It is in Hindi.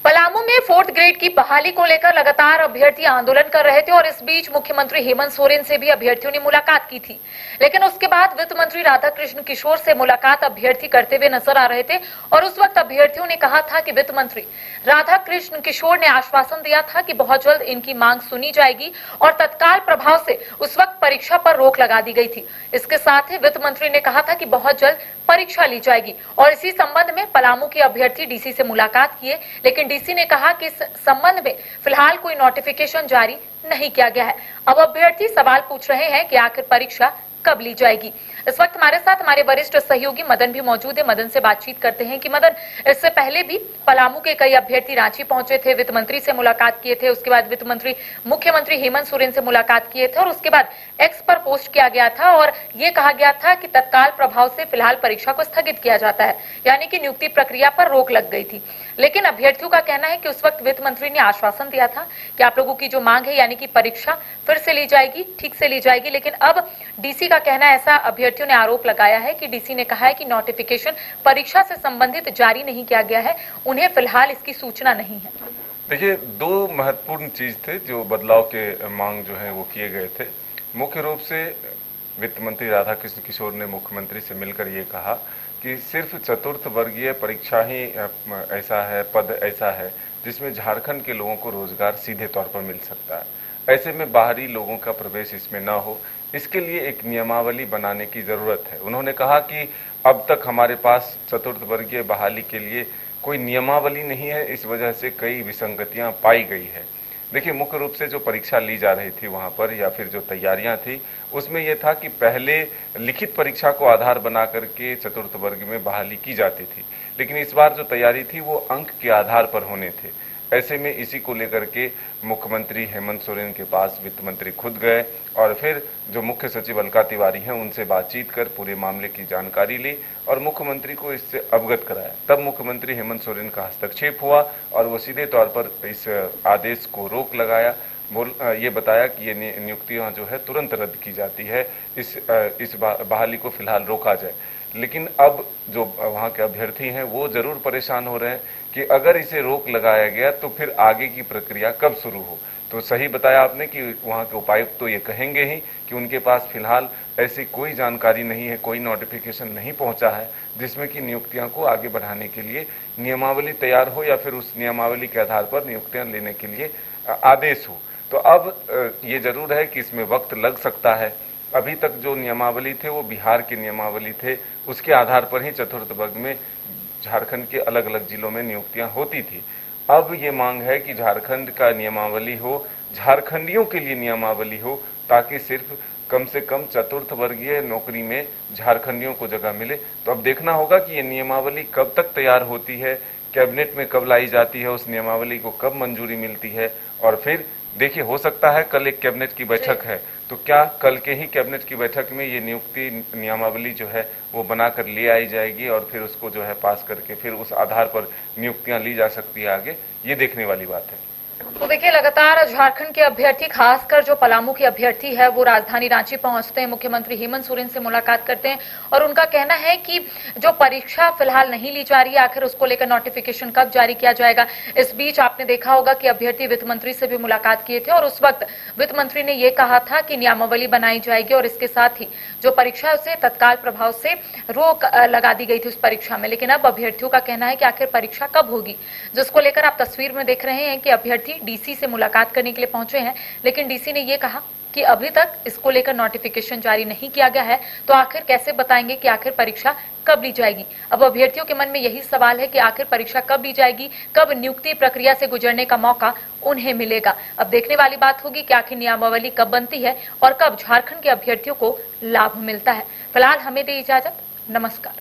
पलामू में 4th ग्रेड की बहाली को लेकर लगातार अभ्यर्थी आंदोलन कर रहे थे और इस बीच मुख्यमंत्री हेमंत सोरेन से भी अभ्यर्थियों ने मुलाकात की थी। लेकिन उसके बाद वित्त मंत्री राधाकृष्ण किशोर से मुलाकात अभ्यर्थी करते हुए नजर आ रहे थे और उस वक्त अभ्यर्थियों ने कहा था कि वित्त मंत्री राधाकृष्ण किशोर ने आश्वासन दिया था कि बहुत जल्द इनकी मांग सुनी जाएगी और तत्काल प्रभाव से उस वक्त परीक्षा पर रोक लगा दी गई थी। इसके साथ ही वित्त मंत्री ने कहा था कि बहुत जल्द परीक्षा ली जाएगी और इसी संबंध में पलामू के अभ्यर्थी डीसी से मुलाकात किए, लेकिन डीसी ने कहा कि इस संबंध में फिलहाल कोई नोटिफिकेशन जारी नहीं किया गया है। अब अभ्यर्थी सवाल पूछ रहे हैं कि आखिर परीक्षा कब ली जाएगी। इस वक्त हमारे साथ हमारे वरिष्ठ सहयोगी मदन भी मौजूद है। मदन से बातचीत करते हैं कि मदन, इससे पहले भी पलामू के कई अभ्यर्थी रांची पहुंचे थे, वित्त मंत्री से मुलाकात किए थे, उसके बाद वित्त मंत्री मुख्यमंत्री हेमंत सोरेन से मुलाकात किए थे और उसके बाद एक्स पर पोस्ट किया गया था और ये कहा गया था कि तत्काल प्रभाव से फिलहाल परीक्षा को स्थगित किया जाता है, यानी कि नियुक्ति प्रक्रिया पर रोक लग गई थी। लेकिन अभ्यर्थियों का कहना है कि उस वक्त वित्त मंत्री ने आश्वासन दिया था कि आप लोगों की जो मांग है यानी कि परीक्षा फिर से ली जाएगी, ठीक से ली जाएगी। लेकिन अब डीसी का कहना है, ऐसा अभ्यर्थियों ने आरोप लगाया है कि डीसी ने कहा है कि नोटिफिकेशन परीक्षा से संबंधित जारी नहीं किया गया है, उन्हें फिलहाल इसकी सूचना नहीं है। देखिए, दो महत्वपूर्ण चीज थे जो बदलाव के मांग जो है वो किए गए थे। मुख्य रूप से वित्त मंत्री राधाकृष्ण किशोर ने मुख्यमंत्री से मिलकर ये कहा कि सिर्फ चतुर्थ वर्गीय परीक्षा ही ऐसा है, पद ऐसा है जिसमें झारखंड के लोगों को रोजगार सीधे तौर पर मिल सकता है। ऐसे में बाहरी लोगों का प्रवेश इसमें न हो, इसके लिए एक नियमावली बनाने की जरूरत है। उन्होंने कहा कि अब तक हमारे पास चतुर्थ वर्गीय बहाली के लिए कोई नियमावली नहीं है, इस वजह से कई विसंगतियां पाई गई है। देखिए, मुख्य रूप से जो परीक्षा ली जा रही थी वहां पर या फिर जो तैयारियां थी उसमें यह था कि पहले लिखित परीक्षा को आधार बना करके चतुर्थ वर्ग में बहाली की जाती थी, लेकिन इस बार जो तैयारी थी वो अंक के आधार पर होने थे। ऐसे में इसी को लेकर के मुख्यमंत्री हेमंत सोरेन के पास वित्त मंत्री खुद गए और फिर जो मुख्य सचिव अलका तिवारी हैं उनसे बातचीत कर पूरे मामले की जानकारी ली और मुख्यमंत्री को इससे अवगत कराया। तब मुख्यमंत्री हेमंत सोरेन का हस्तक्षेप हुआ और वो सीधे तौर पर इस आदेश को रोक लगाया। ये बताया कि ये नियुक्तियां जो है तुरंत रद्द की जाती है, इस बहाली को फिलहाल रोका जाए। लेकिन अब जो वहां के अभ्यर्थी हैं वो जरूर परेशान हो रहे हैं कि अगर इसे रोक लगाया गया तो फिर आगे की प्रक्रिया कब शुरू हो। तो सही बताया आपने कि वहां के उपायुक्त तो ये कहेंगे ही कि उनके पास फिलहाल ऐसी कोई जानकारी नहीं है, कोई नोटिफिकेशन नहीं पहुंचा है जिसमें कि नियुक्तियां को आगे बढ़ाने के लिए नियमावली तैयार हो या फिर उस नियमावली के आधार पर नियुक्तियां लेने के लिए आदेश हो। तो अब ये जरूर है कि इसमें वक्त लग सकता है। अभी तक जो नियमावली थे वो बिहार के नियमावली थे, उसके आधार पर ही चतुर्थ वर्ग में झारखंड के अलग अलग जिलों में नियुक्तियां होती थी। अब ये मांग है कि झारखंड का नियमावली हो, झारखंडियों के लिए नियमावली हो, ताकि सिर्फ कम से कम चतुर्थ वर्गीय नौकरी में झारखंडियों को जगह मिले। तो अब देखना होगा कि ये नियमावली कब तक तैयार होती है, कैबिनेट में कब लाई जाती है, उस नियमावली को कब मंजूरी मिलती है। और फिर देखिए, हो सकता है कल एक कैबिनेट की बैठक है, तो क्या कल के ही कैबिनेट की बैठक में ये नियुक्ति नियमावली जो है वो बनाकर ले आई जाएगी और फिर उसको जो है पास करके फिर उस आधार पर नियुक्तियां ली जा सकती है आगे, ये देखने वाली बात है। तो देखिए, लगातार झारखंड के अभ्यर्थी, खासकर जो पलामू के अभ्यर्थी है, वो राजधानी रांची पहुंचते हैं, मुख्यमंत्री हेमंत सोरेन से मुलाकात करते हैं और उनका कहना है कि जो परीक्षा फिलहाल नहीं ली जा रही है, आखिर उसको लेकर नोटिफिकेशन कब जारी किया जाएगा। इस बीच आपने देखा होगा कि अभ्यर्थी वित्त मंत्री से भी मुलाकात किए थे और उस वक्त वित्त मंत्री ने यह कहा था कि नियमावली बनाई जाएगी और इसके साथ ही जो परीक्षा है उसे तत्काल प्रभाव से रोक लगा दी गई थी उस परीक्षा में। लेकिन अब अभ्यर्थियों का कहना है कि आखिर परीक्षा कब होगी, जिसको लेकर आप तस्वीर में देख रहे हैं कि अभ्यर्थी डीसी से मुलाकात करने के लिए पहुंचे हैं। लेकिन डीसी ने यह कहा कि अभी तक इसको लेकर नोटिफिकेशन जारी नहीं किया गया है, तो आखिर कैसे बताएंगे कि आखिर परीक्षा कब ली जाएगी। अब अभ्यर्थियों के मन में यही सवाल है कि आखिर परीक्षा कब ली जाएगी, कब नियुक्ति प्रक्रिया से गुजरने का मौका उन्हें मिलेगा। अब देखने वाली बात होगी कि आखिर नियमावली कब बनती है और कब झारखंड के अभ्यर्थियों को लाभ मिलता है। फिलहाल हमें दे इजाजत, नमस्कार।